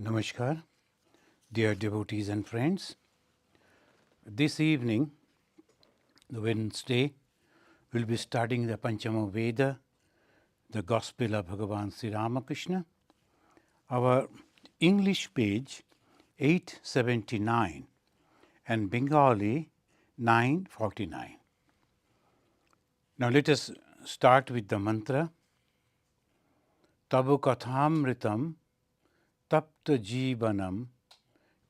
Namaskar, dear devotees and friends. This evening, the Wednesday, we'll be studying the Panchama Veda, the Gospel of Bhagavan Sri Ramakrishna. Our English page 879 and Bengali 949. Now let us start with the mantra. Tabu kathamritam tapta jivanam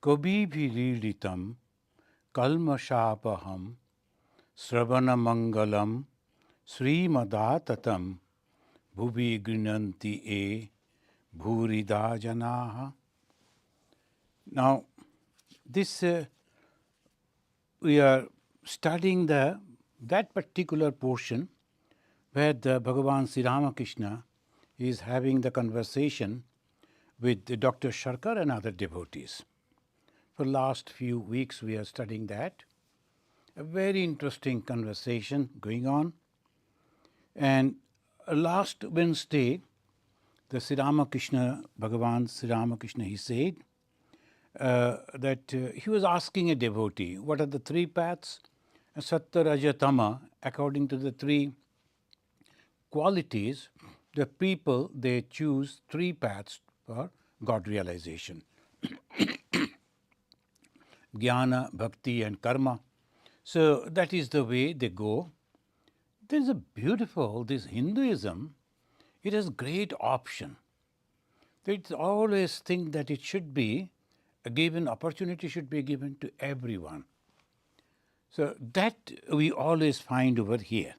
kabibhiriditam kalmashapaham sravana mangalam srimadatam bhuvi grinanti e bhurida janaha. Now, this we are studying that particular portion where the Bhagavan Sri Ramakrishna is having the conversation with Dr. Sarkar and other devotees. For last few weeks we are studying that. A very interesting conversation going on. And last Wednesday, the Sri Ramakrishna, Bhagavan Sri Ramakrishna, he said that he was asking a devotee, what are the three paths? Sattva, Raja, Tama, according to the three qualities, the people, they choose three paths for God realization. Jnana, Bhakti and Karma. So that is the way they go. There is a beautiful, this Hinduism, it has great option. They always think that it should be a given, opportunity should be given to everyone. So that we always find over here.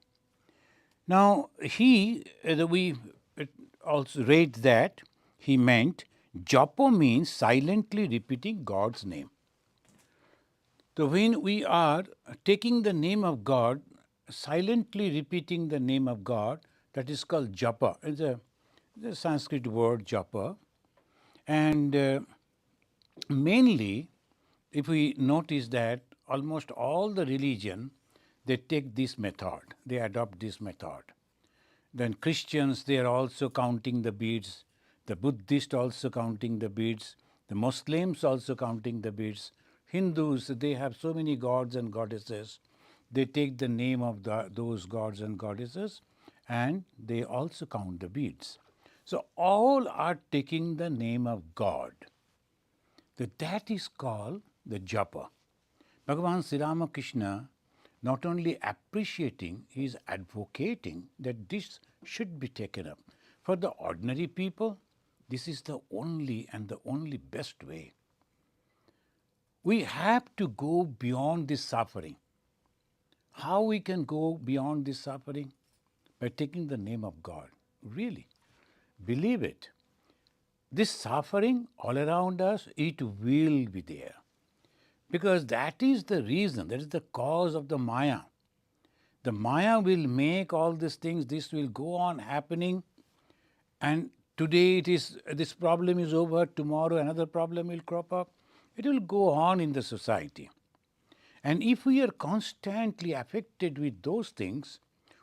Now we also read that he meant japa means silently repeating God's name. So when we are taking the name of God, silently repeating the name of God, that is called japa. It's a Sanskrit word japa. And mainly, if we notice that almost all the religion, they take this method, they adopt this method. Then Christians, they are also counting the beads, the Buddhists also counting the beads, the Muslims also counting the beads, Hindus, they have so many gods and goddesses, they take the name of those gods and goddesses and they also count the beads. So all are taking the name of God. That is called the japa. Bhagavan Sri Ramakrishna not only appreciating, he is advocating that this should be taken up. For the ordinary people, this is the only and the only best way. We have to go beyond this suffering. How we can go beyond this suffering? By taking the name of God. Really, believe it. This suffering all around us, it will be there. Because that is the reason, that is the cause of the Maya. The Maya will make all these things, this will go on happening, and today this problem is over, tomorrow another problem will crop up. It will go on in the society. And if we are constantly affected with those things,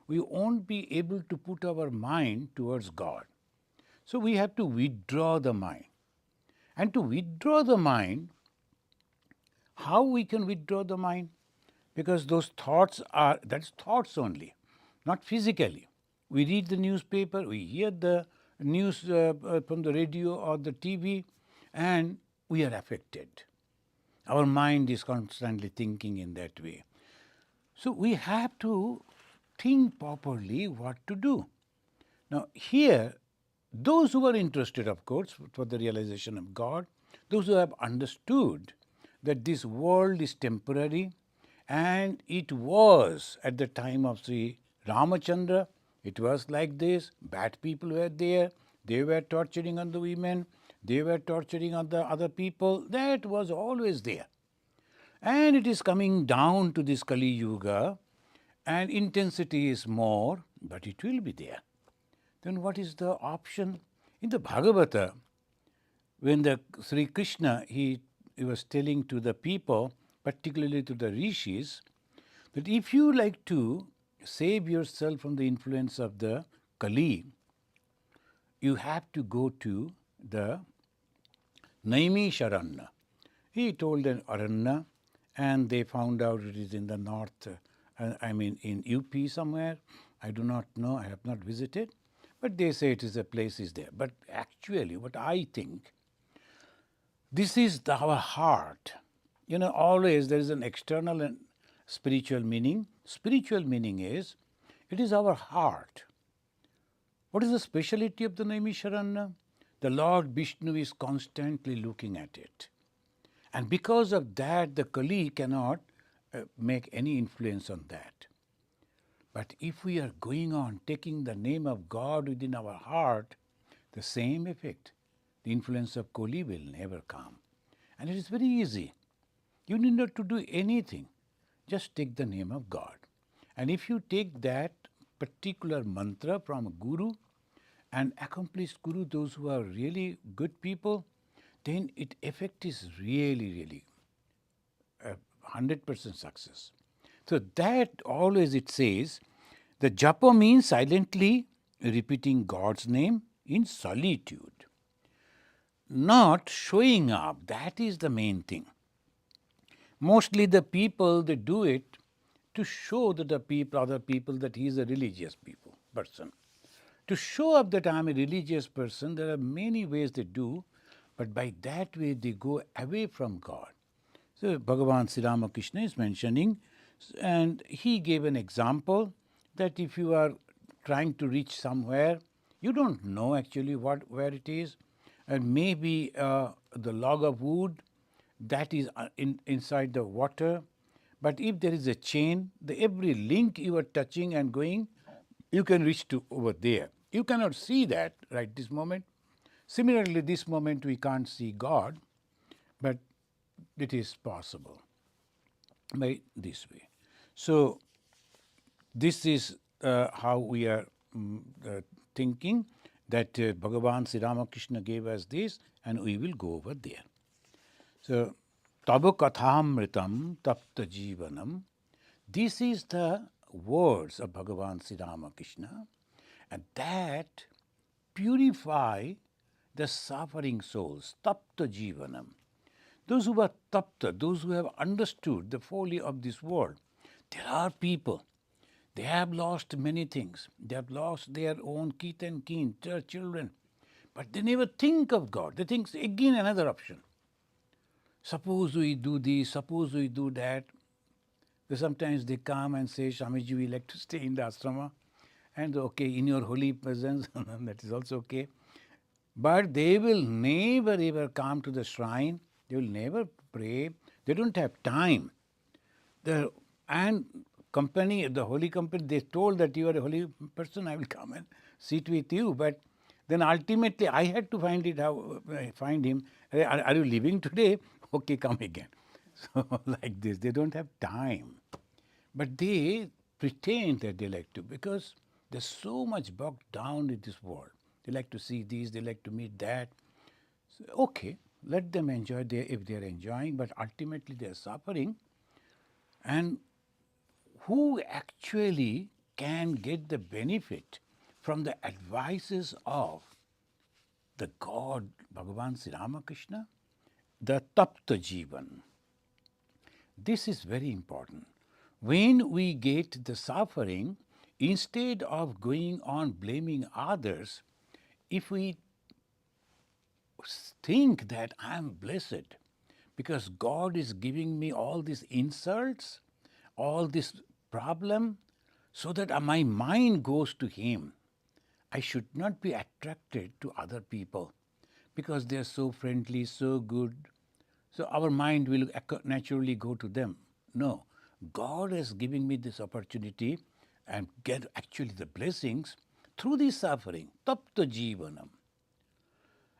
we won't be able to put our mind towards God. So we have to withdraw the mind. And to withdraw the mind, how we can withdraw the mind? Because those thoughts are, that's thoughts only, not physically. We read the newspaper, we hear the news from the radio or the TV, and we are affected. Our mind is constantly thinking in that way. So we have to think properly what to do. Now here, those who are interested, of course, for the realization of God, those who have understood that this world is temporary, and it was at the time of Sri Ramachandra, it was like this, bad people were there, they were torturing on the women, they were torturing on the other people, that was always there. And it is coming down to this Kali Yuga, and intensity is more, but it will be there. Then what is the option? In the Bhagavata, when the Sri Krishna, he was telling to the people, particularly to the rishis, that if you like to save yourself from the influence of the Kali, you have to go to the Naimi Sharanya. He told an Aranya, and they found out it is in the north, in UP somewhere. I do not know, I have not visited, but they say it is a place is there. But actually, what I think, this is our heart. Always there is an external and spiritual meaning. Spiritual meaning is, it is our heart. What is the speciality of the Naimisharanya? The Lord Vishnu is constantly looking at it. And because of that, the Kali cannot make any influence on that. But if we are going on taking the name of God within our heart, the same effect, the influence of Kali will never come. And it is very easy. You need not to do anything. Just take the name of God. And if you take that particular mantra from a guru, and accomplished guru, those who are really good people, then its effect is really 100% success. So that always it says, the japa means silently repeating God's name in solitude. Not showing up, that is the main thing. Mostly the people, they do it to show to the other people that he is a religious person. To show up that I am a religious person, there are many ways they do, but by that way they go away from God. So Bhagavan Sri Ramakrishna is mentioning, and he gave an example that if you are trying to reach somewhere, you don't know actually where it is, and maybe the log of wood that is inside the water, but if there is a chain, every link you are touching and going, you can reach to over there. You cannot see that right this moment. Similarly, this moment we can't see God, but it is possible by this way. So this is how we are thinking, that Bhagavan Sri Ramakrishna gave us this, and we will go over there. So, Tava Kathamritam Tapta Jivanam. This is the words of Bhagavan Sri Ramakrishna, and that purify the suffering souls. Tapta Jivanam. Those who are tapta, those who have understood the folly of this world. There are people, they have lost many things. They have lost their own kith and kin, their children, but they never think of God. They think again another option. Suppose we do this, suppose we do that. So sometimes they come and say, Swamiji, we like to stay in the ashrama. And okay, in your holy presence, that is also okay. But they will never ever come to the shrine. They will never pray. They don't have time. And company, the holy company, they told that you are a holy person, I will come and sit with you. But then ultimately I had to find him. Are you leaving today? Okay, come again. So like this, they don't have time. But they pretend that they like to, because they're so much bogged down with this world. They like to see this, they like to meet that. So, okay, let them enjoy if they are enjoying, but ultimately they are suffering. And who actually can get the benefit from the advices of the God, Bhagavan Sri Ramakrishna? The Tapta Jivan. This is very important. When we get the suffering, instead of going on blaming others, if we think that I am blessed because God is giving me all these insults, all this problem, so that my mind goes to Him, I should not be attracted to other people because they are so friendly, so good. So our mind will naturally go to them. No, God has given me this opportunity and get actually the blessings through this suffering. Tapta Jivanam.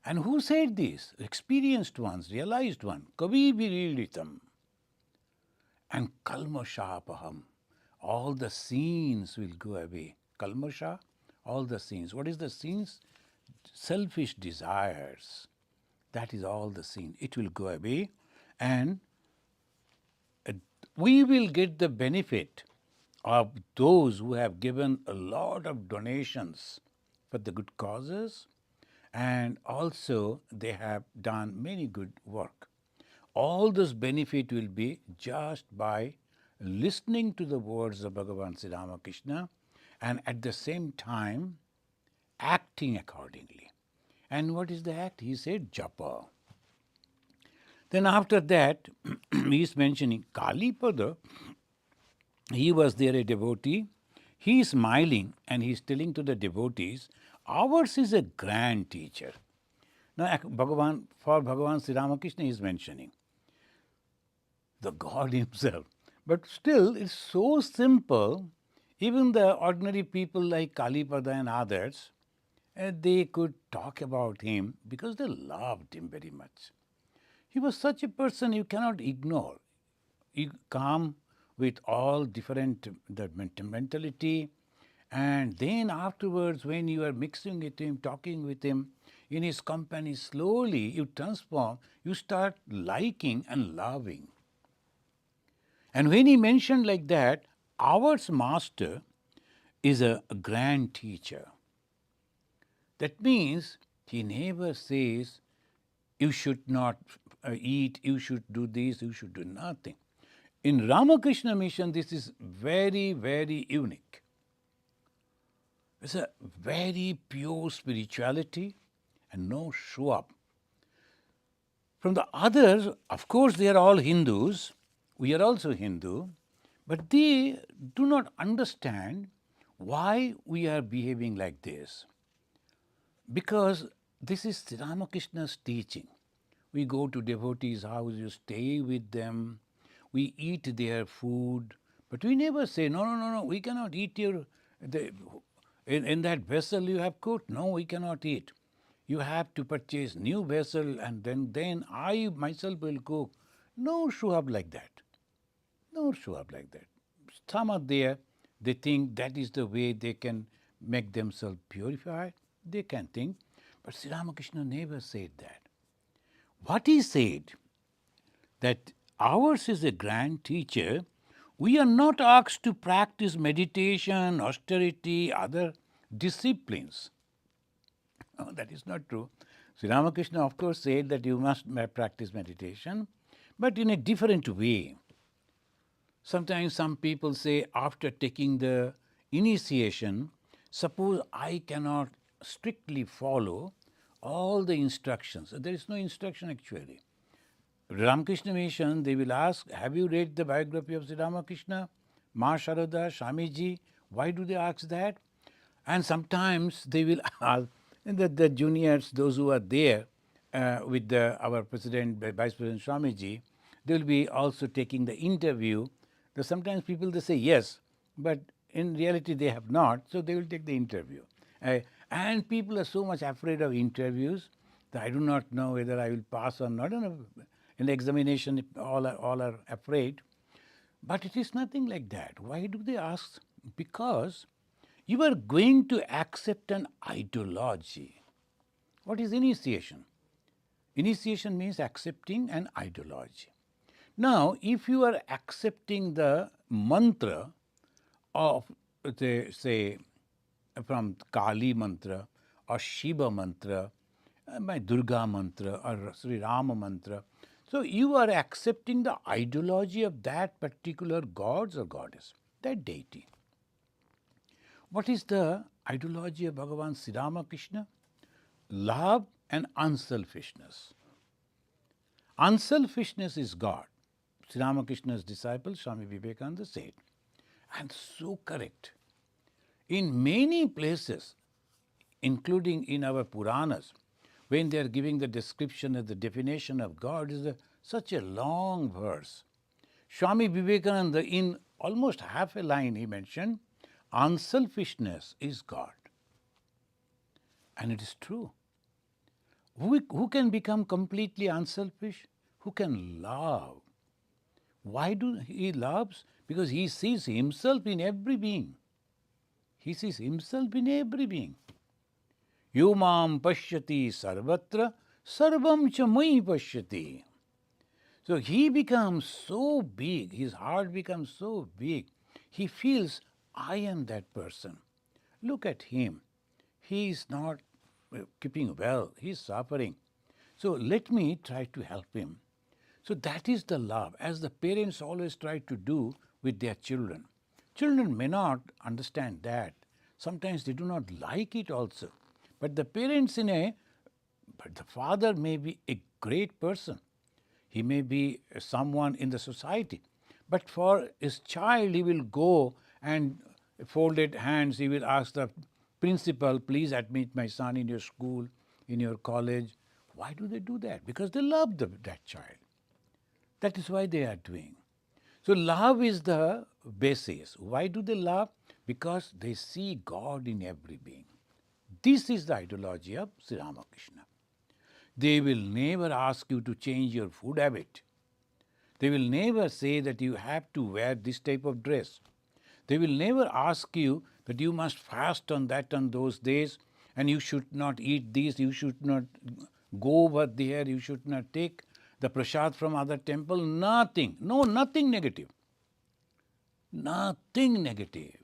And who said this? Experienced ones, realized one. Kavi Virilitam. And Kalmashapaham. All the sins will go away. Kalmasha, all the sins. What is the sins? Selfish desires. That is all the sin. It will go away, and we will get the benefit of those who have given a lot of donations for the good causes, and also they have done many good work. All this benefit will be just by listening to the words of Bhagavan Sri Ramakrishna and at the same time acting accordingly. And what is the act? He said japa. Then after that, he is mentioning Kalipada. He was there a devotee. He is smiling and he is telling to the devotees, ours is a grand teacher. Now, for Bhagavan Sri Ramakrishna, he is mentioning the God himself. But still, it's so simple. Even the ordinary people like Kalipada and others, they could talk about him because they loved him very much. He was such a person you cannot ignore. You come with all different the mentality, and then afterwards when you are mixing with him, talking with him, in his company, slowly you transform, you start liking and loving. And when he mentioned like that, our master is a grand teacher. That means he never says, you should not eat, you should do this, you should do nothing. In Ramakrishna mission, this is very, very unique. It's a very pure spirituality and no show up. From the others, of course, they are all Hindus. We are also Hindu. But they do not understand why we are behaving like this. Because this is Sri Ramakrishna's teaching. We go to devotees' house, you stay with them, we eat their food, but we never say, no, we cannot eat in that vessel you have cooked. No, we cannot eat. You have to purchase new vessel and then I myself will cook. No show up like that. No show up like that. Some are there, they think that is the way they can make themselves purified. They can think. But Sri Ramakrishna never said that. What he said, that ours is a grand teacher, we are not asked to practice meditation, austerity, other disciplines. No, that is not true. Sri Ramakrishna, of course, said that you must practice meditation, but in a different way. Sometimes some people say, after taking the initiation, suppose I cannot strictly follow all the instructions. There is no instruction actually. Ramakrishna Mission, they will ask, have you read the biography of Sri Ramakrishna? Ma Sharada, Swamiji, why do they ask that? And sometimes they will ask, the juniors, those who are there with our President, Vice President Swamiji, they will be also taking the interview. Sometimes people, they say yes, but in reality they have not, so they will take the interview. And people are so much afraid of interviews that I do not know whether I will pass or not. In the examination, all are afraid. But it is nothing like that. Why do they ask? Because you are going to accept an ideology. What is initiation? Initiation means accepting an ideology. Now, if you are accepting the mantra of, say, from Kali mantra or Shiva mantra, my Durga mantra or Sri Rama mantra, so you are accepting the ideology of that particular god or goddess, that deity. What is the ideology of Bhagavan Sri Ramakrishna? Love and unselfishness. Unselfishness is God. Sri Ramakrishna's disciple, Swami Vivekananda, said, and so correct. In many places, including in our Puranas, when they are giving the description of the definition of God, is such a long verse. Swami Vivekananda, in almost half a line, he mentioned, unselfishness is God. And it is true. Who can become completely unselfish? Who can love? Why do he loves? Because he sees himself in every being. He sees himself in every being. Yomam pashyati sarvatra sarvam cha mai pashyati. So he becomes so big, his heart becomes so big, he feels, I am that person. Look at him. He is not keeping well. He's suffering. So let me try to help him. So that is the love, as the parents always try to do with their children. Children may not understand that. Sometimes they do not like it also. But the parents but the father may be a great person. He may be someone in the society. But for his child, he will go and folded hands, he will ask the principal, please admit my son in your school, in your college. Why do they do that? Because they love that child. That is why they are doing. So love is the basis. Why do they love? Because they see God in every being. This is the ideology of Sri Ramakrishna. They will never ask you to change your food habit. They will never say that you have to wear this type of dress. They will never ask you that you must fast on that on those days and you should not eat this, you should not go over there, you should not take the prasad from other temple. Nothing. No, nothing negative. Nothing negative.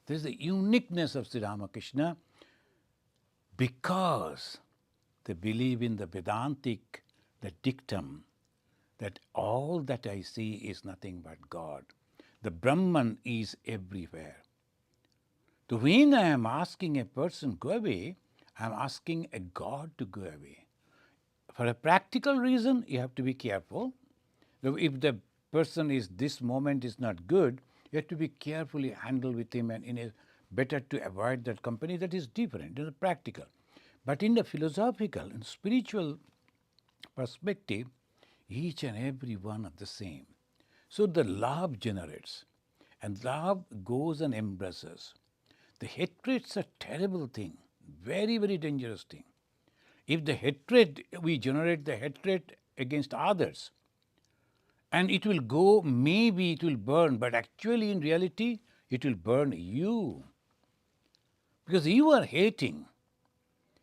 This is the uniqueness of Sri Ramakrishna because they believe in the Vedantic, the dictum, that all that I see is nothing but God. The Brahman is everywhere. So when I am asking a person go away, I am asking a God to go away. For a practical reason, you have to be careful. If the person is, this moment is not good, you have to be carefully handle with him and better to avoid that company. That is different, it is practical. But in the philosophical and spiritual perspective, each and every one are the same. So the love generates, and love goes and embraces. The hatred is a terrible thing, very, very dangerous thing. If the hatred, we generate the hatred against others, and it will go, maybe it will burn, but actually in reality, it will burn you. Because you are hating.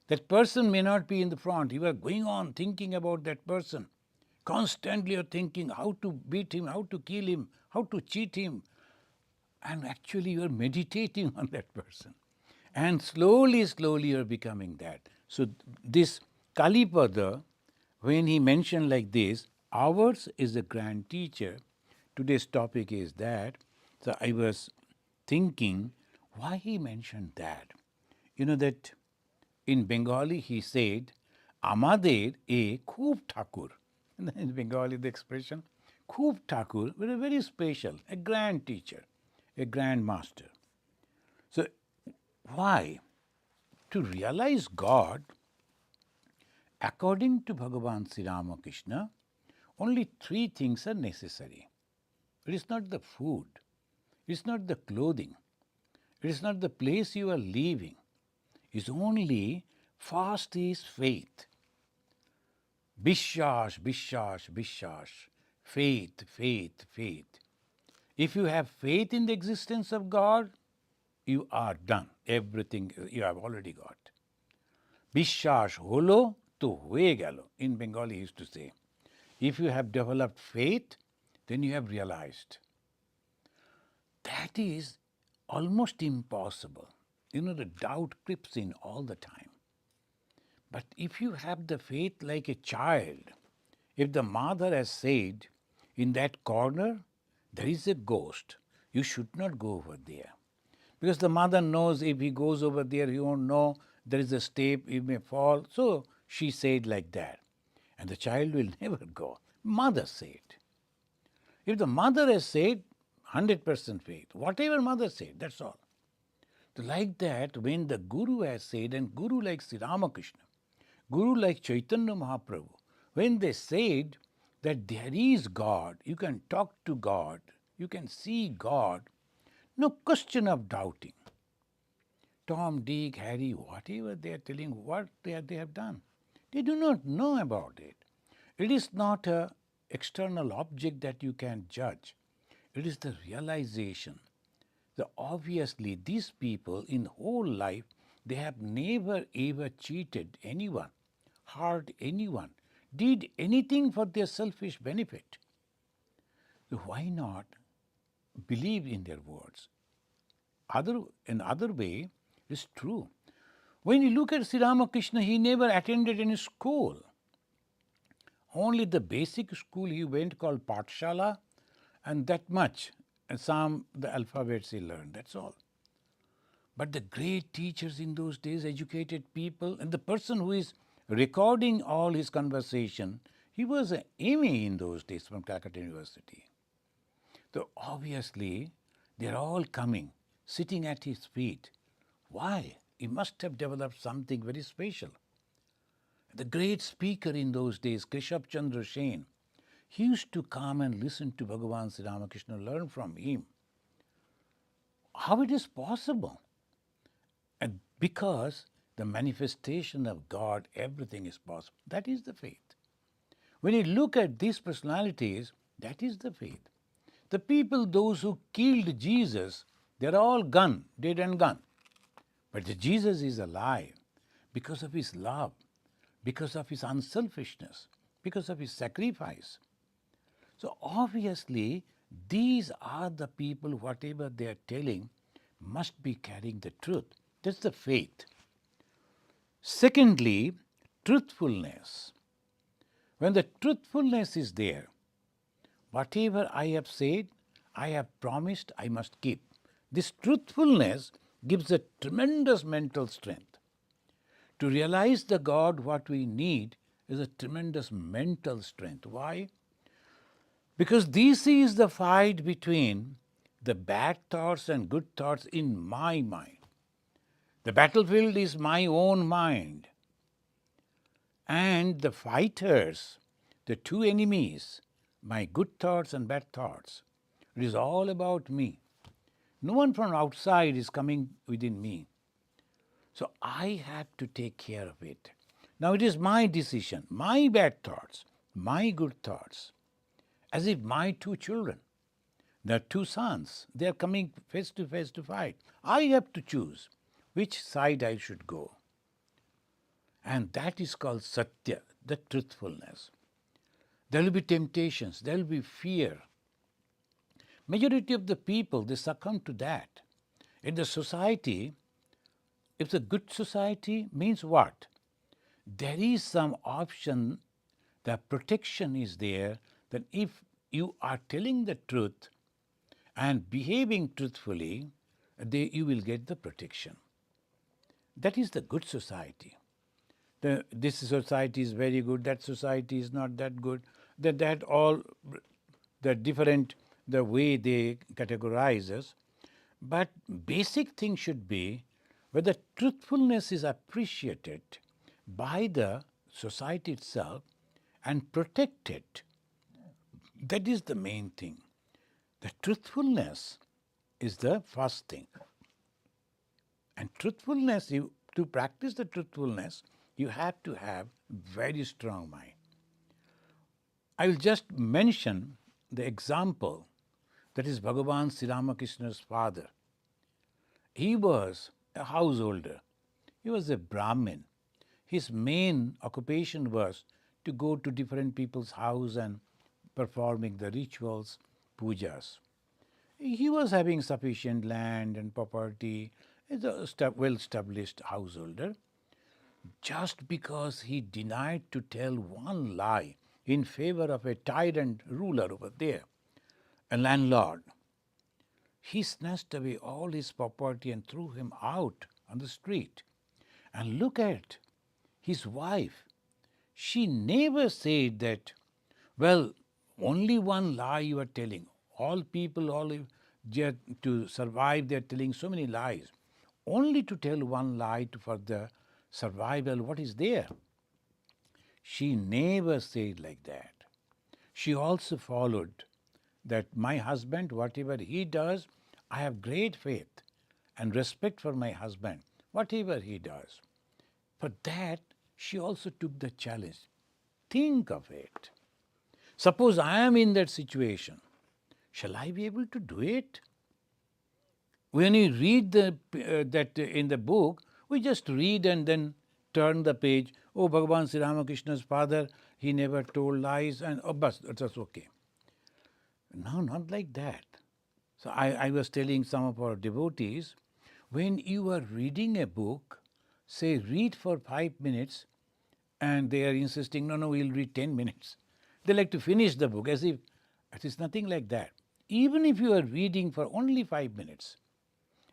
That person may not be in the front. You are going on thinking about that person. Constantly you are thinking how to beat him, how to kill him, how to cheat him. And actually you are meditating on that person. And slowly, slowly you are becoming that. So this Kalipada, when he mentioned like this, ours is a grand teacher. Today's topic is that. So I was thinking why he mentioned that. You know that in Bengali he said, Amader e khub Thakur. In Bengali the expression, khub Thakur, very special, a grand teacher, a grand master. So why? To realize God, according to Bhagavan Sri Ramakrishna, only three things are necessary. It is not the food, it is not the clothing, it is not the place you are living. It is only first is faith. Vishwas, Vishwas, Vishwas. Faith, faith, faith. If you have faith in the existence of God, you are done. Everything you have already got. Vishwas holo to hoye gelo. In Bengali he used to say. If you have developed faith, then you have realized. That is almost impossible. You know, the doubt creeps in all the time. But if you have the faith like a child, if the mother has said, in that corner, there is a ghost, you should not go over there. Because the mother knows if he goes over there, he won't know, there is a step, he may fall. So she said like that. And the child will never go. Mother said. If the mother has said, 100% faith, whatever mother said, that's all. So like that, when the Guru has said, and Guru like Sri Ramakrishna, Guru like Chaitanya Mahaprabhu, when they said that there is God, you can talk to God, you can see God, no question of doubting. Tom, Dick, Harry, whatever they are telling, what they have done, they do not know about it. It is not an external object that you can judge. It is the realization. So obviously, these people in whole life, they have never ever cheated anyone, hurt anyone, did anything for their selfish benefit. So why not believe in their words? Another way is true. When you look at Sri Ramakrishna, he never attended any school. Only the basic school he went called Pathshala, and that much. And some the alphabets he learned, that's all. But the great teachers in those days, educated people, and the person who is recording all his conversation, he was an MA in those days from Calcutta University. So obviously, they're all coming, sitting at his feet. Why? He must have developed something very special. The great speaker in those days, Krishab Chandra Sen, he used to come and listen to Bhagavan Sri Ramakrishna, learn from him. How it is possible? And because the manifestation of God, everything is possible. That is the faith. When you look at these personalities, that is the faith. The people, those who killed Jesus, they're all gone, dead and gone. But the Jesus is alive because of his love, because of his unselfishness, because of his sacrifice. So obviously, these are the people, whatever they are telling, must be carrying the truth. That's the faith. Secondly, truthfulness. When the truthfulness is there, whatever I have said, I have promised, I must keep. This truthfulness gives a tremendous mental strength. To realize the God, what we need is a tremendous mental strength. Why? Because this is the fight between the bad thoughts and good thoughts in my mind. The battlefield is my own mind. And the fighters, the two enemies, my good thoughts and bad thoughts, it is all about me. No one from outside is coming within me. So I have to take care of it. Now it is my decision, my bad thoughts, my good thoughts, as if my two children, the two sons, they are coming face to fight. I have to choose which side I should go. And that is called satya, the truthfulness. There will be temptations, there will be fear. Majority of the people, they succumb to that. In the society, if the good society means what? There is some option, the protection is there, that if you are telling the truth and behaving truthfully, you will get the protection. That is the good society. This society is very good, that society is not that good, that all the different, the way they categorize us. But basic thing should be whether truthfulness is appreciated by the society itself and protected. That is the main thing. The truthfulness is the first thing. And truthfulness, to practice the truthfulness, you have to have very strong mind. I will just mention the example that is Bhagavan Sri Ramakrishna's father. He was a householder. He was a Brahmin. His main occupation was to go to different people's house and performing the rituals, pujas. He was having sufficient land and property, as a well-established householder. Just because he denied to tell one lie in favor of a tyrant ruler over there, a landlord, he snatched away all his property and threw him out on the street. And look at his wife. She never said that, well, only one lie you are telling. All people, to survive, they are telling so many lies. Only to tell one lie for the survival, what is there? She never said like that. She also followed that my husband, whatever he does, I have great faith and respect for my husband, whatever he does. For that, she also took the challenge. Think of it. Suppose I am in that situation. Shall I be able to do it? When you read that in the book, we just read and then turn the page. Oh, Bhagavan Sri Ramakrishna's father, he never told lies, and oh, bas, that's okay. No, not like that. So I was telling some of our devotees, when you are reading a book, say read for 5 minutes, and they are insisting, no, we'll read 10 minutes. They like to finish the book as if it is nothing like that. Even if you are reading for only 5 minutes,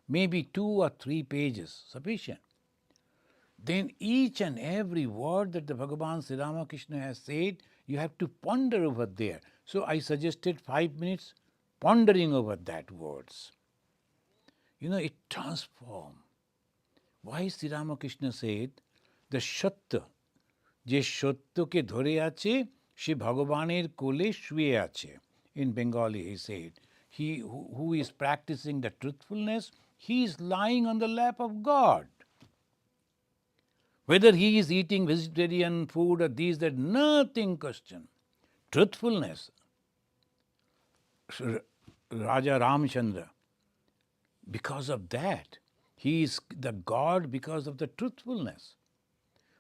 maybe 2 or 3 pages, sufficient. Then each and every word that the Bhagavan Sri Ramakrishna has said, you have to ponder over there. So I suggested 5 minutes pondering over that words. It transforms. Why Sri Ramakrishna said, the Shatya, যে সত্যকে ধরে আছে সে ভগবানের কোলে শুয়ে আছে. In Bengali he said, he who is practicing the truthfulness, he is lying on the lap of God. Whether he is eating vegetarian food or these, that, nothing question. Truthfulness. Raja Ramchandra, because of that, he is the God because of the truthfulness.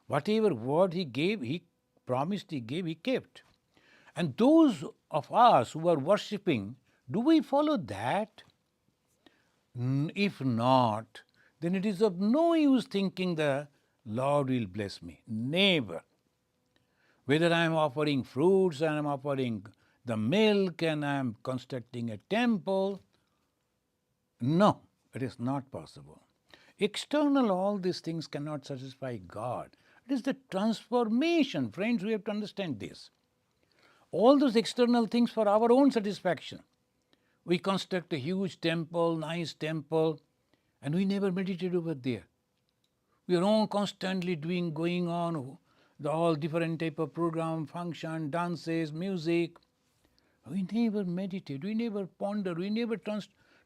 Whatever word he gave, he promised, he gave, he kept. And those of us who are worshipping, do we follow that? If not, then it is of no use thinking the Lord will bless me. Never. Whether I am offering fruits and I am offering the milk and I am constructing a temple, no, it is not possible. External, all these things cannot satisfy God. It is the transformation. Friends, we have to understand this. All those external things for our own satisfaction. We construct a huge temple, nice temple, and we never meditate over there. We are all constantly going on all different type of program, function, dances, music. We never meditate, we never ponder, we never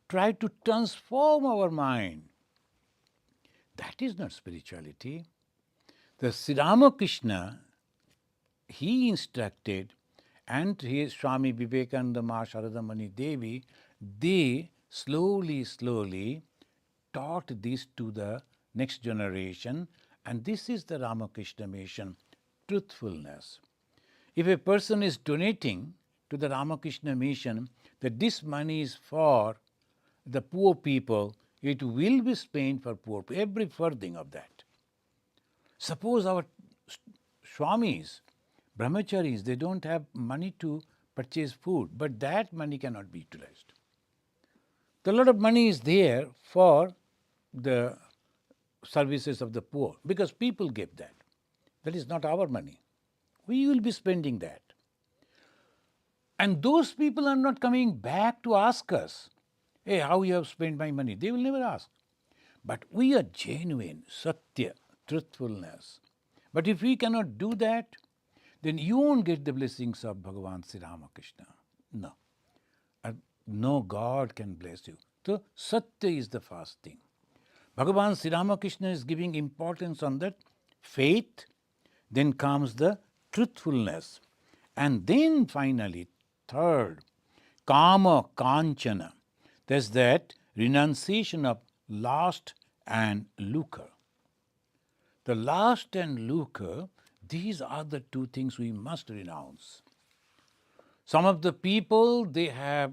try to transform our mind. That is not spirituality. The Sri Ramakrishna, he instructed, and his Swami Vivekananda, Ma Sharadamani Devi, they slowly taught this to the next generation, and this is the Ramakrishna mission, truthfulness. If a person is donating to the Ramakrishna mission, that this money is for the poor people, it will be spent for poor people, every farthing of that. Suppose our Swamis, brahmacharis, they don't have money to purchase food, but that money cannot be utilized. A lot of money is there for the services of the poor because people give that. That is not our money. We will be spending that. And those people are not coming back to ask us, hey, how you have spent my money? They will never ask. But we are genuine, satya, truthfulness. But if we cannot do that, then you won't get the blessings of Bhagavan Sri Ramakrishna. No. No God can bless you. So satya is the first thing. Bhagavan Sri Ramakrishna is giving importance on that faith, then comes the truthfulness, and then finally, third, kama kanchana. That's that renunciation of lust and lucre. The lust and lucre, these are the two things we must renounce. Some of the people, they have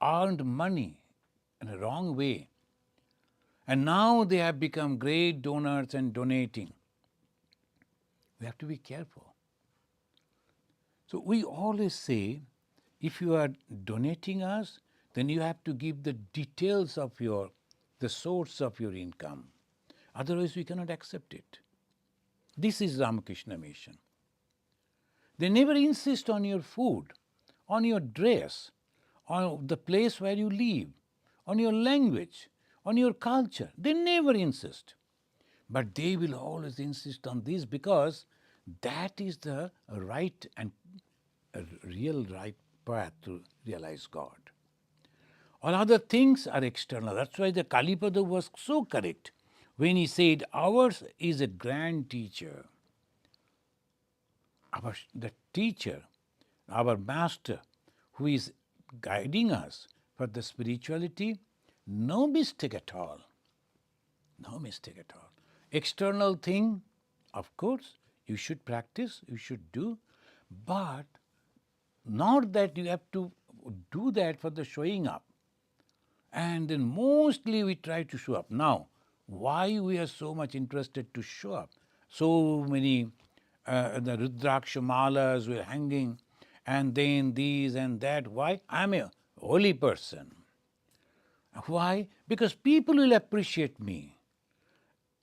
earned money in a wrong way, and now they have become great donors and donating. We have to be careful. So we always say, if you are donating us, then you have to give the details of the source of your income. Otherwise, we cannot accept it. This is Ramakrishna mission. They never insist on your food, on your dress, on the place where you live, on your language, on your culture. They never insist. But they will always insist on this because that is the right and real right path to realize God. All other things are external. That's why the Kalipada was so correct when he said, ours is a grand teacher. The teacher, our master, who is guiding us for the spirituality, no mistake at all. No mistake at all. External thing, of course, you should practice, you should do, but not that you have to do that for the showing up. And then mostly we try to show up. Now, Why we are so much interested to show up? So many the Rudraksha malas were hanging, and then these and that. Why? I'm a holy person. Why? Because people will appreciate me.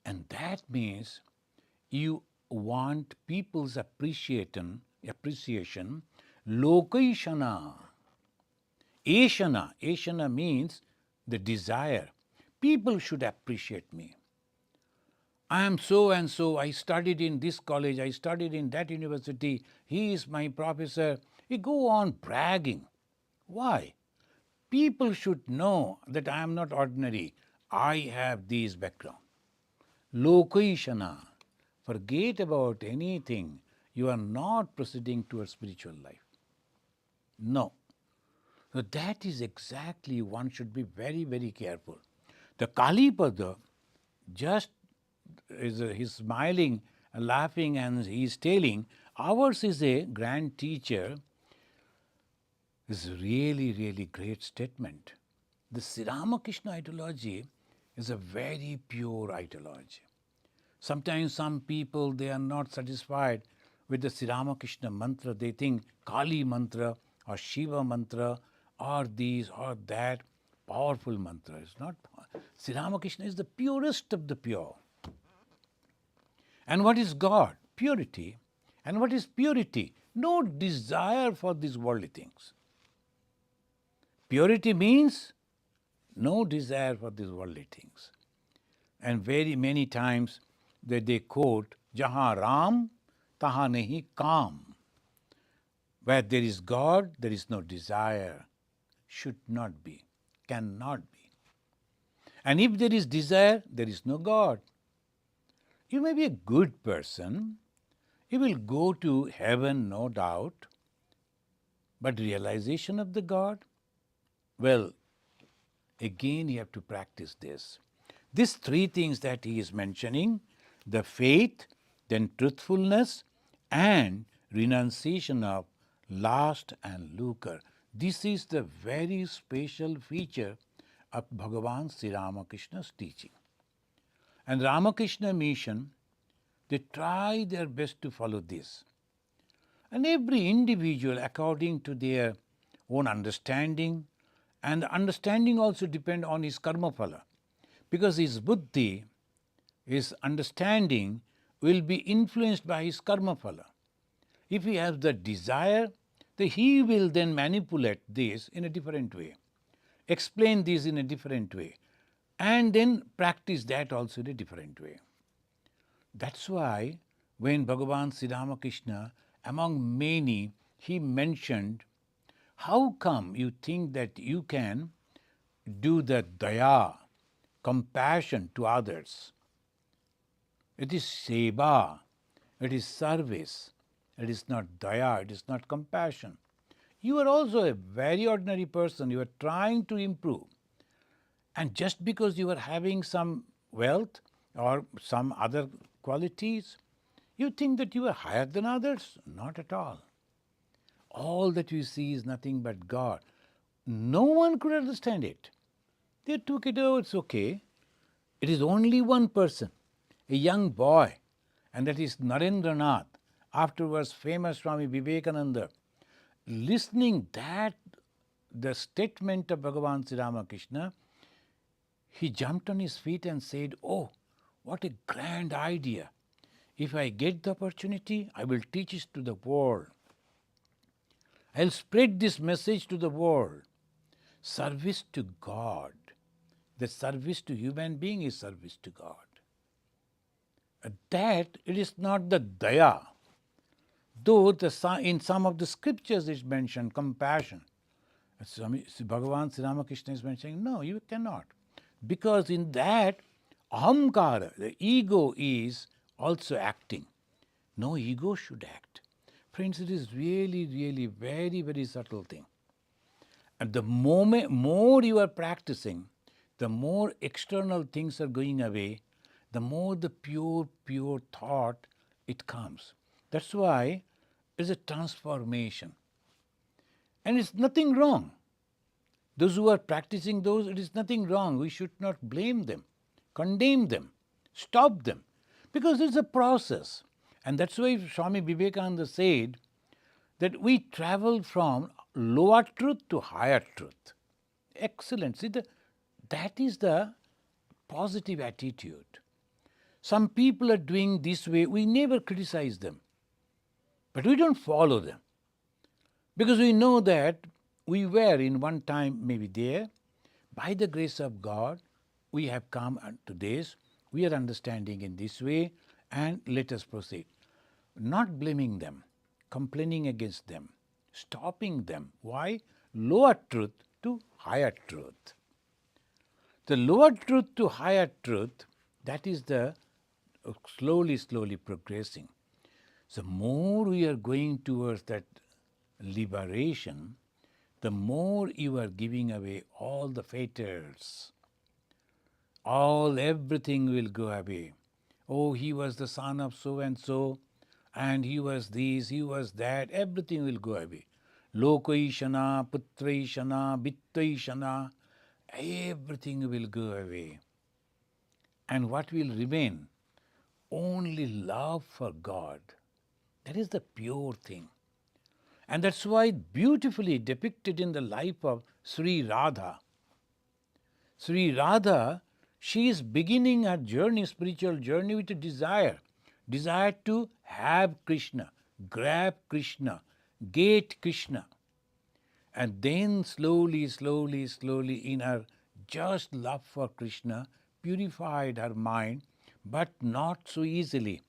And that means you want people's appreciation, lokaishana. Ashana means the desire. People should appreciate me. I am so and so, I studied in this college, I studied in that university, he is my professor. You go on bragging. Why? People should know that I am not ordinary. I have this background. Lokaishana. Forget about anything. You are not proceeding towards spiritual life. No. So that is exactly, one should be very, very careful. The Kalipada just he's smiling, laughing, and he's telling, ours is a grand teacher. This is really, really great statement. The Sri Ramakrishna ideology is a very pure ideology. Sometimes some people, they are not satisfied with the Sri Ramakrishna mantra. They think Kali mantra or Shiva mantra or these or that powerful mantra. It's not. Sri Ramakrishna is the purest of the pure. And what is God? Purity. And what is purity? No desire for these worldly things. Purity means no desire for these worldly things. And very many times that they quote, Jahan Ram, tahan nahi kam. Where there is God, there is no desire. Should not be, cannot be. And if there is desire, there is no God. You may be a good person, you will go to heaven, no doubt, but realization of the God, well, again you have to practice this. These three things that he is mentioning, the faith, then truthfulness, and renunciation of lust and lucre. This is the very special feature of Bhagavan Sri Ramakrishna's teaching. And Ramakrishna mission, they try their best to follow this. And every individual, according to their own understanding, and the understanding also depend on his karma phala, because his buddhi, his understanding, will be influenced by his karma phala. If he has the desire, then he will then manipulate this in a different way, explain this in a different way, and then practice that also in a different way. That's why when Bhagavan Sri Ramakrishna, among many, he mentioned, how come you think that you can do the daya, compassion to others? It is seva, it is service, it is not daya, it is not compassion. You are also a very ordinary person, you are trying to improve. And just because you are having some wealth or some other qualities, you think that you are higher than others? Not at all. All that you see is nothing but God. No one could understand it. They took it, oh, it's okay. It is only one person, a young boy, and that is Narendranath, afterwards famous Swami Vivekananda. Listening that, the statement of Bhagavan Sri Ramakrishna, he jumped on his feet and said, oh, what a grand idea. If I get the opportunity, I will teach it to the world. I'll spread this message to the world. Service to God. The service to human being is service to God. That it is not the daya. Though in some of the scriptures it's mentioned compassion. Bhagavan Sri Ramakrishna is mentioning, no, you cannot. Because in that, ahamkara, the ego is also acting. No ego should act. Friends, it is really, really very, very subtle thing. And the more you are practicing, the more external things are going away, the more the pure thought it comes. That's why it's a transformation. And it's nothing wrong. Those who are practicing those, it is nothing wrong. We should not blame them. condemn them, stop them, because it's a process. And that's why Swami Vivekananda said that we travel from lower truth to higher truth. Excellent. See, that is the positive attitude. Some people are doing this way, we never criticize them, but we don't follow them, because we know that we were in one time maybe there. By the grace of God, we have come to this, we are understanding in this way, and let us proceed. Not blaming them, complaining against them, stopping them. Why? Lower truth to higher truth. The lower truth to higher truth, that is the slowly progressing. The more we are going towards that liberation, the more you are giving away all the fetters. Everything will go away. Oh, he was the son of so and so, and he was this, he was that, everything will go away. Lokaishana, putraishana, vittaishana, everything will go away. And what will remain? Only love for God. That is the pure thing. And that's why beautifully depicted in the life of Sri Radha. Sri Radha, she is beginning her journey, spiritual journey, with a desire to have Krishna, grab Krishna, get Krishna. And then slowly in her just love for Krishna purified her mind, but not so easily.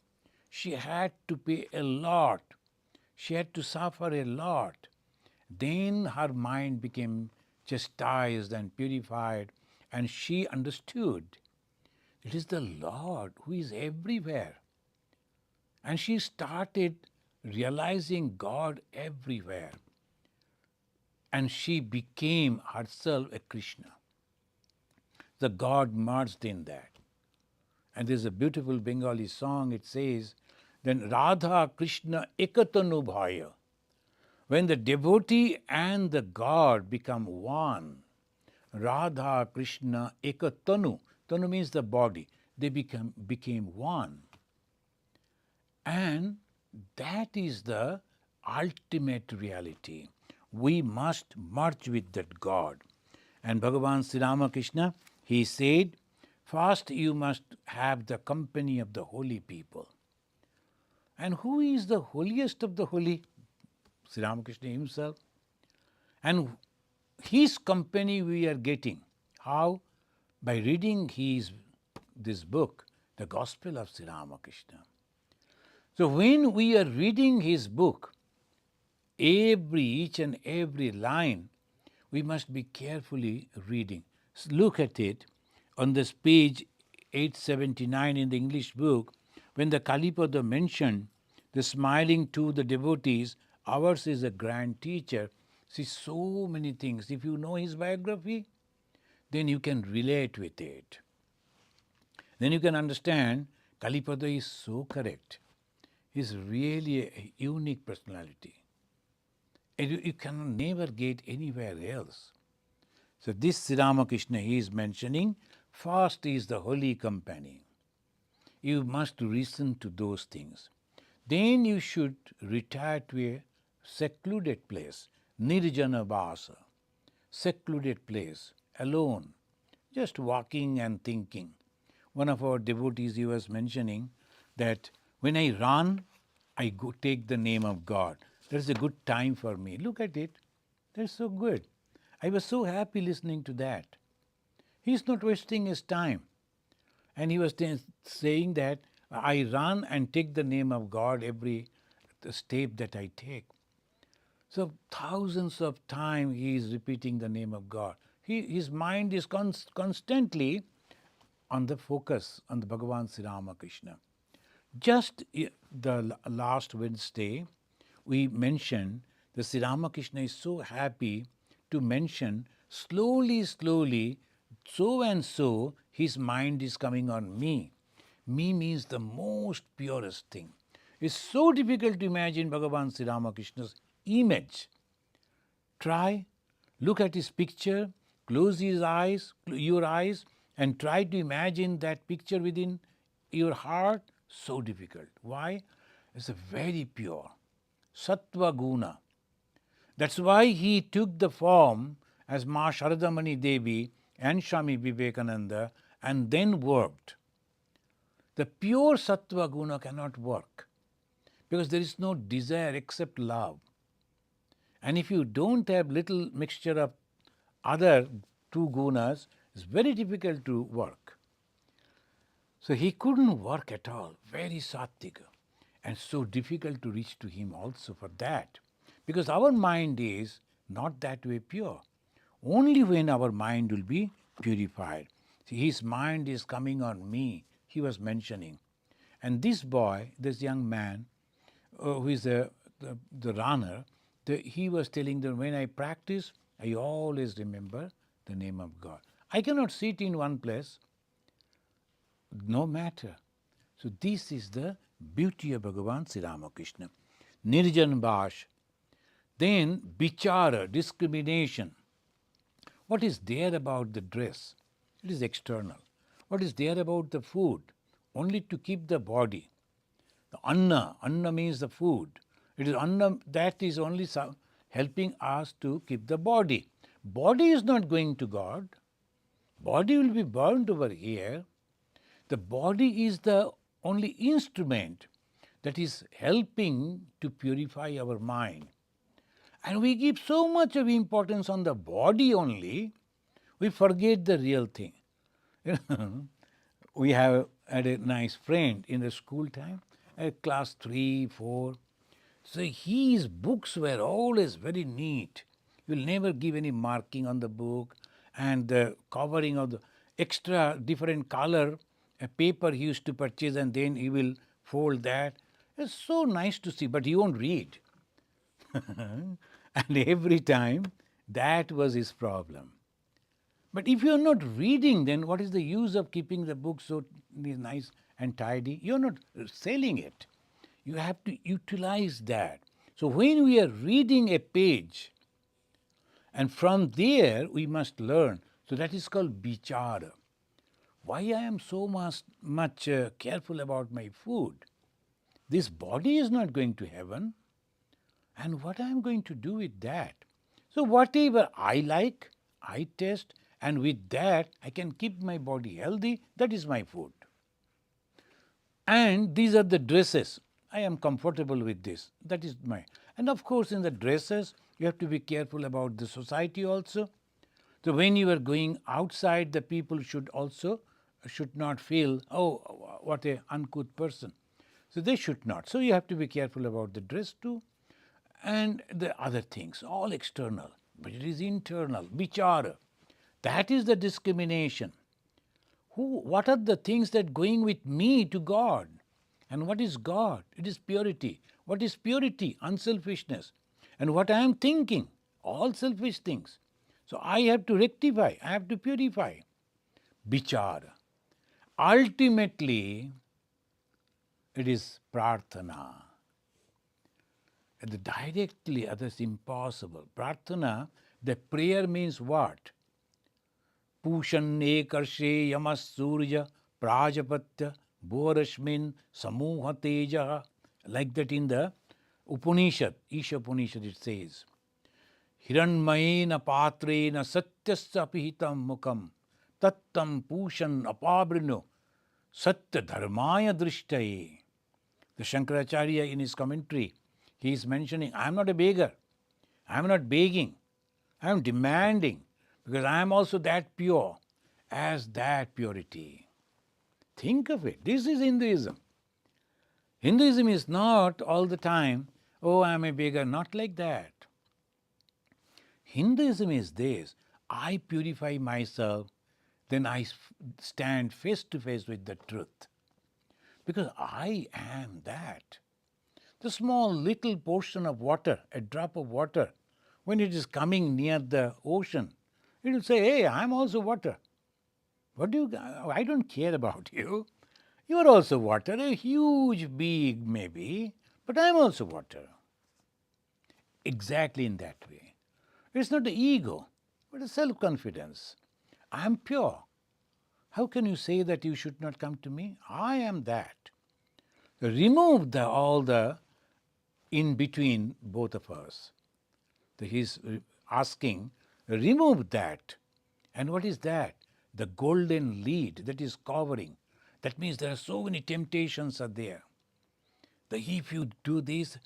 She had to pay a lot. She had to suffer a lot. Then her mind became chastised and purified, and she understood it is the Lord who is everywhere. And she started realizing God everywhere. And she became herself a Krishna. The God merged in that. And there's a beautiful Bengali song, it says, then Radha Krishna ekatanu bhaya. When the devotee and the God become one, Radha Krishna ekatanu, tanu means the body, they became one. And that is the ultimate reality. We must merge with that God. And Bhagavan Sri Ramakrishna, he said, first you must have the company of the holy people. And who is the holiest of the holy? Sri Ramakrishna himself. And his company we are getting. How? By reading this book, the Gospel of Sri Ramakrishna. So when we are reading his book, each and every line, we must be carefully reading. Look at it on this page 879 in the English book, when the Kalipada mentioned the smiling to the devotees, ours is a grand teacher. See, so many things. If you know his biography, then you can relate with it. Then you can understand Kalipada is so correct. He's really a unique personality. And you can never get anywhere else. So this Sri Ramakrishna he is mentioning, first is the holy company. You must listen to those things. Then you should retire to a secluded place, nirjana vasa, secluded place, alone, just walking and thinking. One of our devotees, he was mentioning that when I run, I go take the name of God. That's a good time for me. Look at it. That's so good. I was so happy listening to that. He's not wasting his time. And he was saying that I run and take the name of God every step that I take. So thousands of times he is repeating the name of God. His mind is constantly on the focus on the Bhagavan Sri Ramakrishna. Just the last Wednesday, we mentioned that Sri Ramakrishna is so happy to mention slowly, so and so, his mind is coming on me. Me means the most purest thing. It's so difficult to imagine Bhagavan Sri Ramakrishna's image. Try, look at his picture, close your eyes, and try to imagine that picture within your heart. So difficult. Why? It's a very pure sattva guna. That's why he took the form as Ma Sharadamani Devi and Swami Vivekananda and then worked. The pure sattva guna cannot work because there is no desire except love. And if you don't have little mixture of other two gunas, it's very difficult to work. So he couldn't work at all, very sattvika, and so difficult to reach to him also for that. Because our mind is not that way pure. Only when our mind will be purified. See, his mind is coming on me, he was mentioning. And this boy, this young man, who is the runner, he was telling them, when I practice, I always remember the name of God. I cannot sit in one place, no matter. So this is the beauty of Bhagavan Sri Ramakrishna. Nirjan Bhash. Then Bichara, discrimination. What is there about the dress? It is external. What is there about the food? Only to keep the body. The anna means the food. It is anna that is only helping us to keep the body. Body is not going to God. Body will be burned over here. The body is the only instrument that is helping to purify our mind. And we give so much of importance on the body only, we forget the real thing. We had a nice friend in the school time, at class 3, 4. So his books were always very neat. He will never give any marking on the book, and the covering of the extra different color paper he used to purchase, and then he will fold that. It's so nice to see, but he won't read. And every time that was his problem. But if you are not reading, then what is the use of keeping the book so nice and tidy? You are not selling it. You have to utilize that. So when we are reading a page, and from there we must learn. So that is called bichara. Why I am so much careful about my food? This body is not going to heaven. And what I am going to do with that? So whatever I like, I taste, and with that I can keep my body healthy. That is my food. And these are the dresses. I am comfortable with this. That is my. And of course, in the dresses, you have to be careful about the society also. So when you are going outside, the people should not feel, oh, what a uncouth person. So they should not. So you have to be careful about the dress too. And the other things, all external, but it is internal, vichara. That is the discrimination. What are the things that going with me to God? And what is God? It is purity. What is purity? Unselfishness. And what I am thinking? All selfish things. So I have to rectify, I have to purify. Vichara. Ultimately, it is prarthana. Directly others impossible. Prarthana, the prayer means what? Pushanne karshe yamas surya prajapatya borashmin samuha teja. Like that in the Upanishad, Isha Upanishad it says, Hiranmayena patrena satyasya apihitam mukam tattam pushan apabrino satya dharmaya drishtaye. The Shankaracharya in his commentary, he is mentioning, I am not a beggar. I am not begging. I am demanding, because I am also that pure as that purity. Think of it. This is Hinduism. Hinduism is not all the time, oh, I am a beggar. Not like that. Hinduism is this. I purify myself, then I stand face to face with the truth. Because I am that. The small little portion of water, a drop of water, when it is coming near the ocean, it will say, hey, I am also water. I don't care about you. You are also water, a huge, big maybe, but I am also water. Exactly in that way. It's not the ego, but a self-confidence. I am pure. How can you say that you should not come to me? I am that. Remove all the in between both of us. He's asking, remove that. And what is that? The golden lead that is covering. That means there are so many temptations are there. If you do this,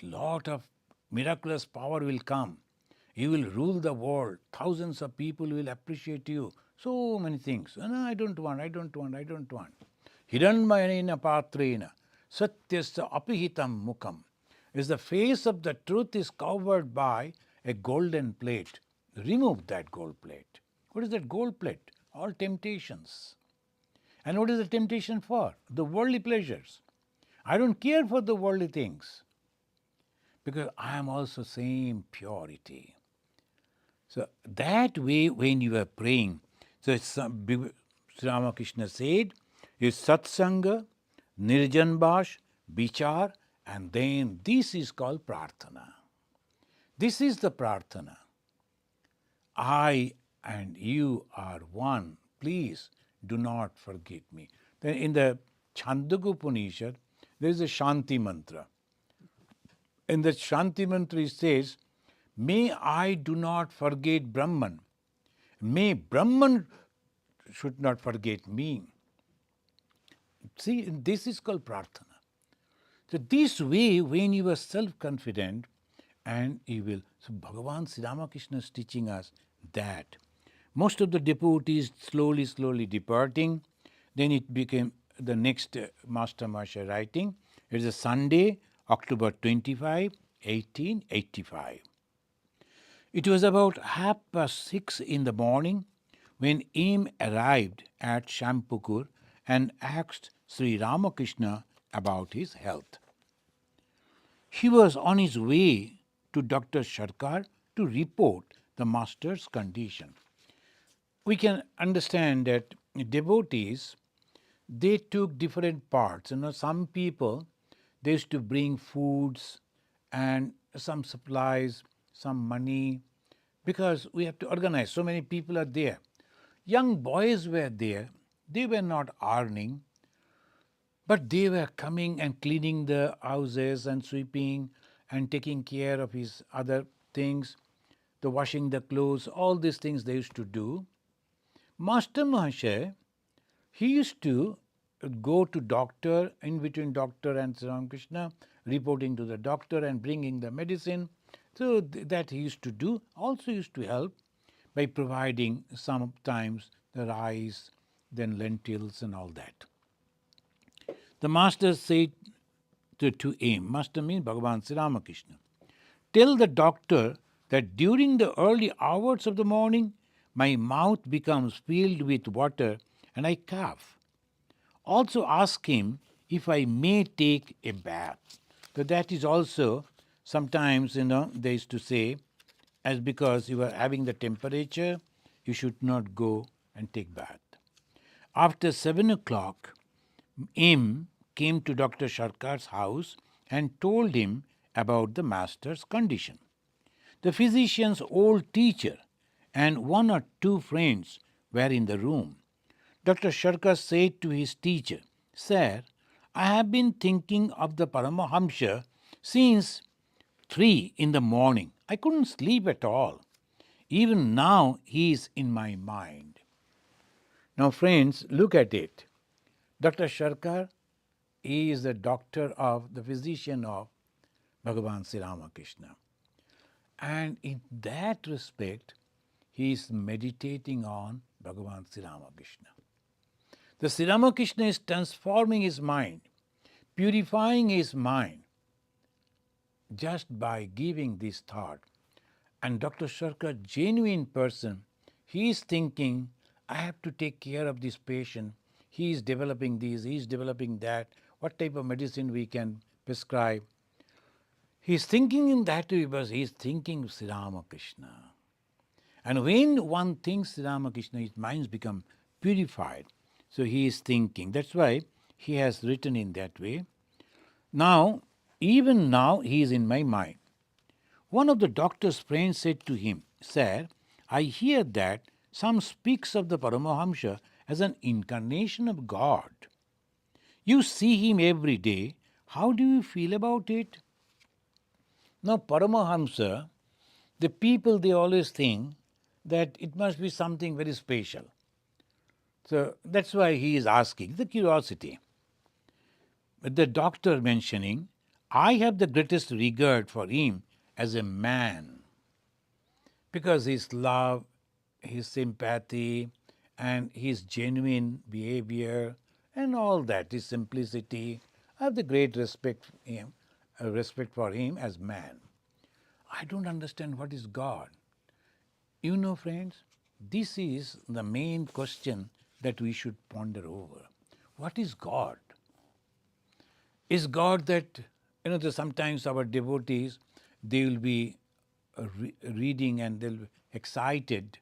a lot of miraculous power will come. You will rule the world. Thousands of people will appreciate you. So many things. No, I don't want. Hiranmayena patrena satyasya apihitam mukham. Is the face of the truth is covered by a golden plate. Remove that gold plate. What is that gold plate? All temptations. And what is the temptation for? The worldly pleasures. I don't care for the worldly things because I am also same purity. So that way when you are praying, so Sri Ramakrishna said, is satsanga, nirjanbash, vichar, and then this is called prarthana. This is the prarthana. I and you are one. Please do not forget me. Then in the Chandogya Upanishad, there is a Shanti mantra. In the Shanti mantra it says, may I do not forget Brahman. May Brahman should not forget me. See, this is called prarthana. So this way, when you are self-confident, and you will. So Bhagavan Sri Ramakrishna is teaching us that. Most of the devotees slowly departing. Then it became the next Master Masha writing. It is a Sunday, October 25, 1885. It was about 6:30 in the morning when M arrived at Shampukur and asked Sri Ramakrishna about his health. He was on his way to Dr. Sarkar to report the master's condition. We can understand that devotees, they took different parts. Some people, they used to bring foods and some supplies, some money, because we have to organize. So many people are there. Young boys were there. They were not earning, but they were coming and cleaning the houses and sweeping and taking care of his other things, the washing the clothes, all these things they used to do. Master Mahasaya, he used to go to doctor, in between doctor and Sri Ramakrishna, reporting to the doctor and bringing the medicine. So that he used to do. Also used to help by providing sometimes the rice, then lentils and all that. The master said to him, master means Bhagavan Sri Ramakrishna, tell the doctor that during the early hours of the morning, my mouth becomes filled with water and I cough. Also ask him if I may take a bath. So that is also sometimes, they used to say, as because you are having the temperature, you should not go and take bath. After 7 o'clock, M came to Dr. Sarkar's house and told him about the master's condition. The physician's old teacher and 1 or 2 friends were in the room. Dr. Sarkar said to his teacher, Sir, I have been thinking of the Paramahamsa since 3 in the morning. I couldn't sleep at all. Even now he is in my mind. Now friends, look at it. Dr. Sarkar, he is the doctor of, the physician of Bhagavan Sri Ramakrishna. And in that respect, he is meditating on Bhagavan Sri Ramakrishna. The Sri Ramakrishna is transforming his mind, purifying his mind just by giving this thought. And Dr. Sarkar, genuine person, he is thinking, I have to take care of this patient. He is developing this, he is developing that. What type of medicine we can prescribe? He is thinking in that way because he is thinking Sri Ramakrishna. And when one thinks Sri Ramakrishna, his minds become purified. So he is thinking. That's why he has written in that way. Now, even now, he is in my mind. One of the doctor's friends said to him, Sir, I hear that some speaks of the Paramahamsa as an incarnation of God. You see him every day. How do you feel about it? Now, Paramahamsa, the people, they always think that it must be something very special. So that's why he is asking, the curiosity. But the doctor mentioning, I have the greatest regard for him as a man, because his love, his sympathy, and his genuine behavior, and all that, his simplicity. I have the great respect for him as man. I don't understand what is God. You know, friends, this is the main question that we should ponder over. What is God? Is God that, sometimes our devotees, they will be reading and they'll be excited.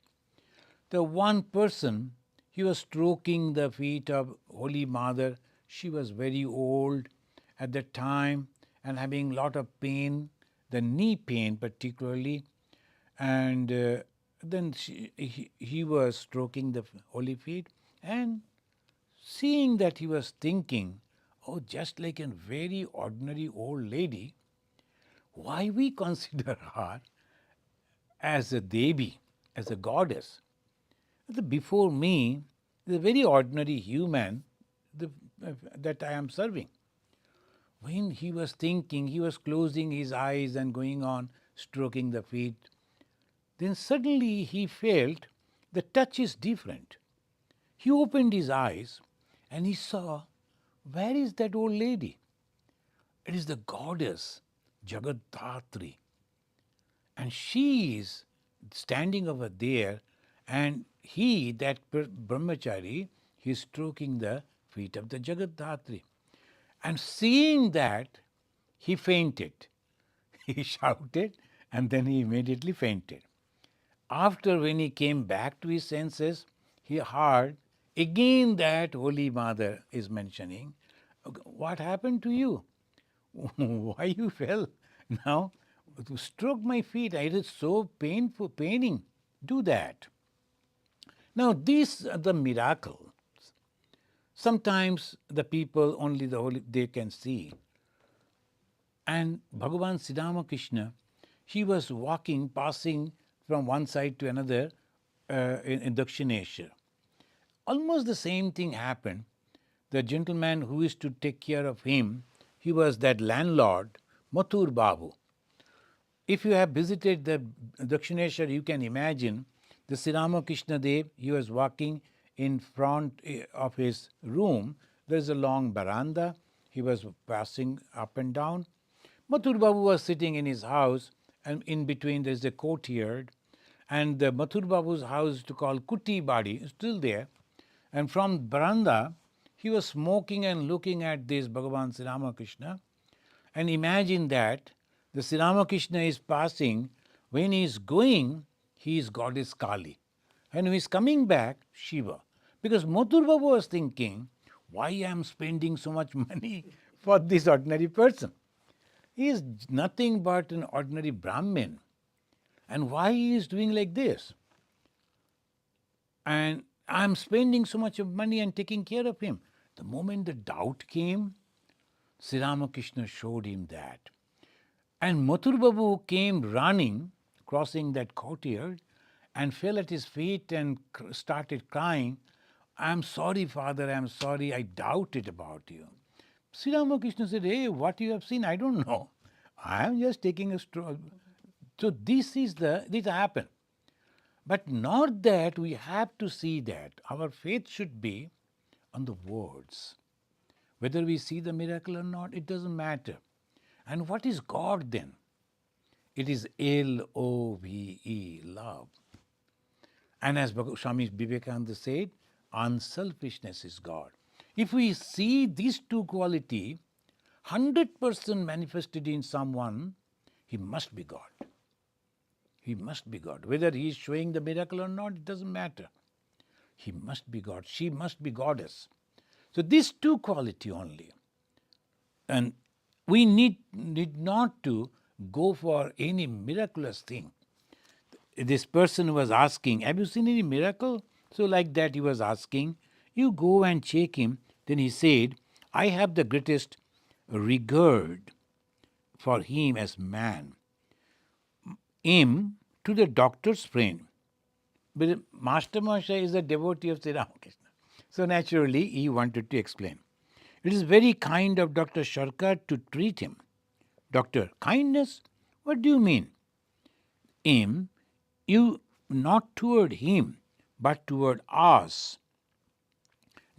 The one person, he was stroking the feet of Holy Mother. She was very old at that time and having a lot of pain, the knee pain particularly. And then he was stroking the holy feet, and seeing that, he was thinking, oh, just like a very ordinary old lady, why we consider her as a Devi, as a goddess? Before me, the very ordinary human that I am serving. When he was thinking, he was closing his eyes and going on stroking the feet. Then suddenly he felt the touch is different. He opened his eyes and he saw, where is that old lady? It is the goddess Jagaddatri. And she is standing over there, and he, that brahmachari, he is stroking the feet of the Jagaddatri. And seeing that, he fainted. He shouted, and then he immediately fainted. After, when he came back to his senses, he heard again that Holy Mother is mentioning, what happened to you? Why you fell? Now, to stroke my feet, it is so paining. Do that. Now, these are the miracles. Sometimes the people, only the Holy, they can see. And Bhagavan Sri Ramakrishna, he was walking, passing from one side to another in Dakshinesha. Almost the same thing happened. The gentleman who used to take care of him, he was that landlord, Mathur Babu. If you have visited the Dakshineshwar, you can imagine the Sri Ramakrishna Dev, he was walking in front of his room. There is a long veranda. He was passing up and down. Mathur Babu was sitting in his house, and in between there is a courtyard. And the Mathur Babu's house, to call Kuti Badi, is still there. And from veranda, he was smoking and looking at this Bhagavan Sri Ramakrishna. And imagine that the Sri Ramakrishna is passing. When he is going, he is goddess Kali. And when he is coming back, Shiva. Because Mathur Babu was thinking, why I am spending so much money for this ordinary person? He is nothing but an ordinary Brahmin. And why he is doing like this? And I am spending so much of money and taking care of him. The moment the doubt came, Sri Ramakrishna showed him that. And Mathur Babu came running, crossing that courtyard, and fell at his feet and started crying, I am sorry, Father, I am sorry, I doubted about you. Sri Ramakrishna said, hey, what you have seen, I don't know. I am just taking a stroll. So this happened. But not that we have to see that. Our faith should be on the words. Whether we see the miracle or not, it doesn't matter. And what is God then? It is Love, love. And as Swami Vivekananda said, unselfishness is God. If we see these two qualities 100% manifested in someone, he must be God. He must be God. Whether he is showing the miracle or not, it doesn't matter. He must be God. She must be goddess. So these two qualities only. And we need not to go for any miraculous thing. This person was asking, have you seen any miracle? So like that he was asking, You go and check him. Then he said, I have the greatest regard for him as man. Him to the doctor's friend. But Master Mahasaya is a devotee of Sri Ramakrishna. So naturally, he wanted to explain. It is very kind of Dr. Sarkar to treat him. Doctor, kindness? What do you mean? Him, you not toward him, but toward us.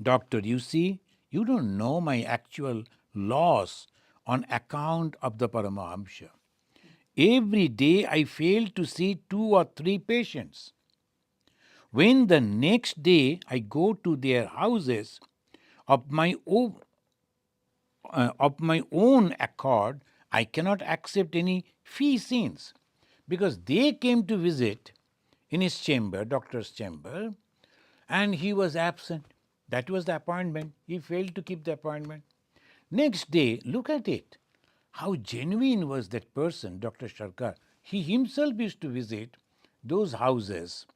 Doctor, you see, you don't know my actual loss on account of the Paramahamsa. Every day I fail to see 2 or 3 patients. When the next day I go to their houses of my own accord, I cannot accept any fee scenes because they came to visit in his chamber, doctor's chamber, and he was absent. That was the appointment. He failed to keep the appointment. Next day, look at it. How genuine was that person, Dr. Sarkar. He himself used to visit those houses.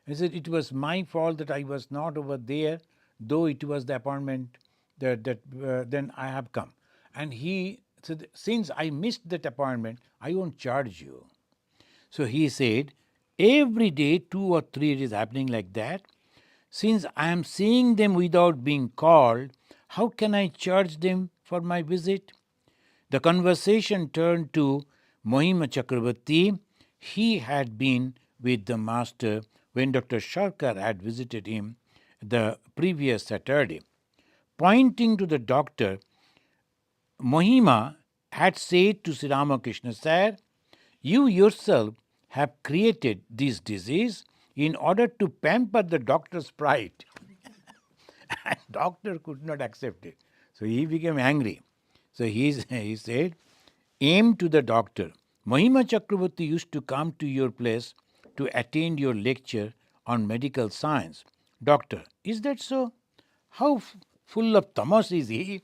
He said, it was my fault that I was not over there, though it was the appointment that then I have come. And he said, since I missed that appointment, I won't charge you. So he said, every day 2 or 3 it is happening like that. Since I am seeing them without being called, how can I charge them for my visit? The conversation turned to Mohima Chakravarti. He had been with the master when Dr. Sarkar had visited him the previous Saturday. Pointing to the doctor, Mohima had said to Sri Ramakrishna, Sir, you yourself have created this disease in order to pamper the doctor's pride. And doctor could not accept it. So he became angry. So he said, aim to the doctor. Mohima Chakravarti used to come to your place to attend your lecture on medical science. Doctor, is that so? How full of tamas is he?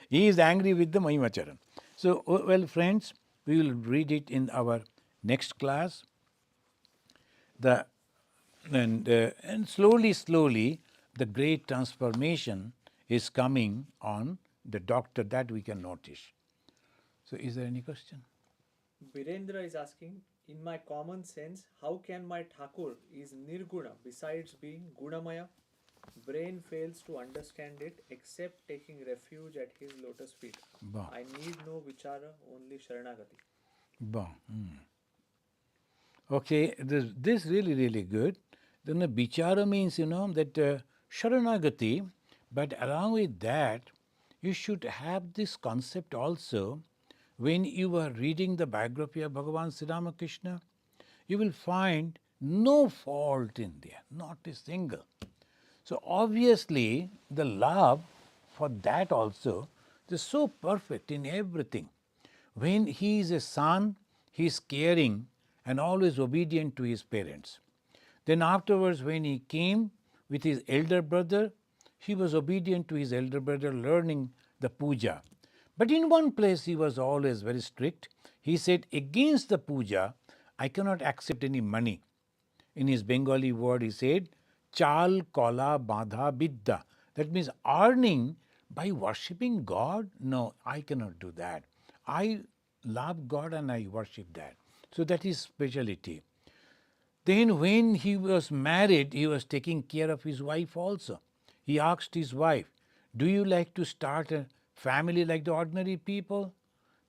He is angry with the Mahimacharan. So, well, friends, we will read it in our next class. And slowly, the great transformation is coming on the doctor, that we can notice. So, is there any question? Virendra is asking, in my common sense, how can my Thakur is Nirguna besides being Gunamaya? Brain fails to understand it except taking refuge at his lotus feet. Bah. I need no vichara, only Sharanagati. Bah. Okay, this really good. Then the bichara means, that sharanagati, but along with that, you should have this concept also. When you are reading the biography of Bhagavan Sri Ramakrishna, you will find no fault in there, not a single. So obviously, the love for that also is so perfect in everything. When he is a son, he is caring and always obedient to his parents. Then afterwards, when he came with his elder brother, he was obedient to his elder brother, learning the puja. But in one place, he was always very strict. He said, against the puja, I cannot accept any money. In his Bengali word, he said, Chal kola badha bidda. That means earning by worshipping God? No, I cannot do that. I love God and I worship that. So that is speciality. Then when he was married, he was taking care of his wife also. He asked his wife, do you like to start a family like the ordinary people?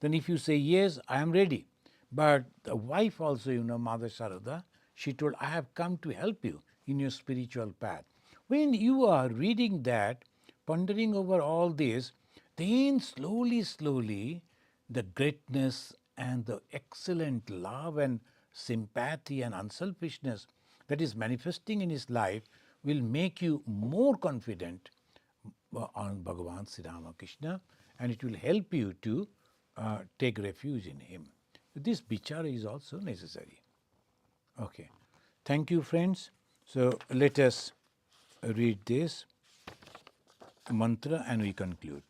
Then if you say yes, I am ready. But the wife also, Mother Sarada, she told, I have come to help you in your spiritual path. When you are reading that, pondering over all this, then slowly, the greatness and the excellent love and sympathy and unselfishness that is manifesting in his life will make you more confident on Bhagavan Sri Ramakrishna, and it will help you to take refuge in him. This bichara is also necessary. Okay. Thank you, friends. So let us read this mantra and we conclude.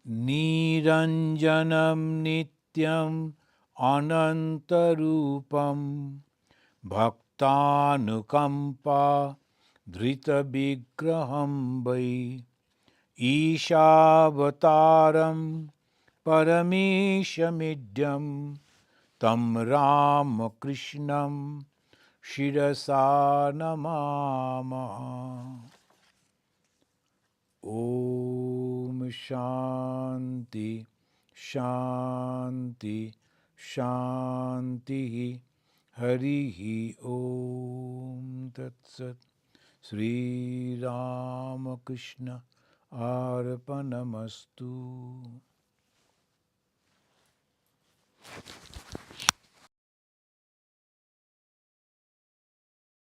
Niranjanam nityam anantarupam bhaktanukampa Dhrita Vigraham Vai Ishavataram Parameshamidyam Tam Ramakrishnam Shirasa Namamaha. Om Shanti Shanti Shanti Harihi Om Tat Sat. Sri Ramakrishna Arpanamastu.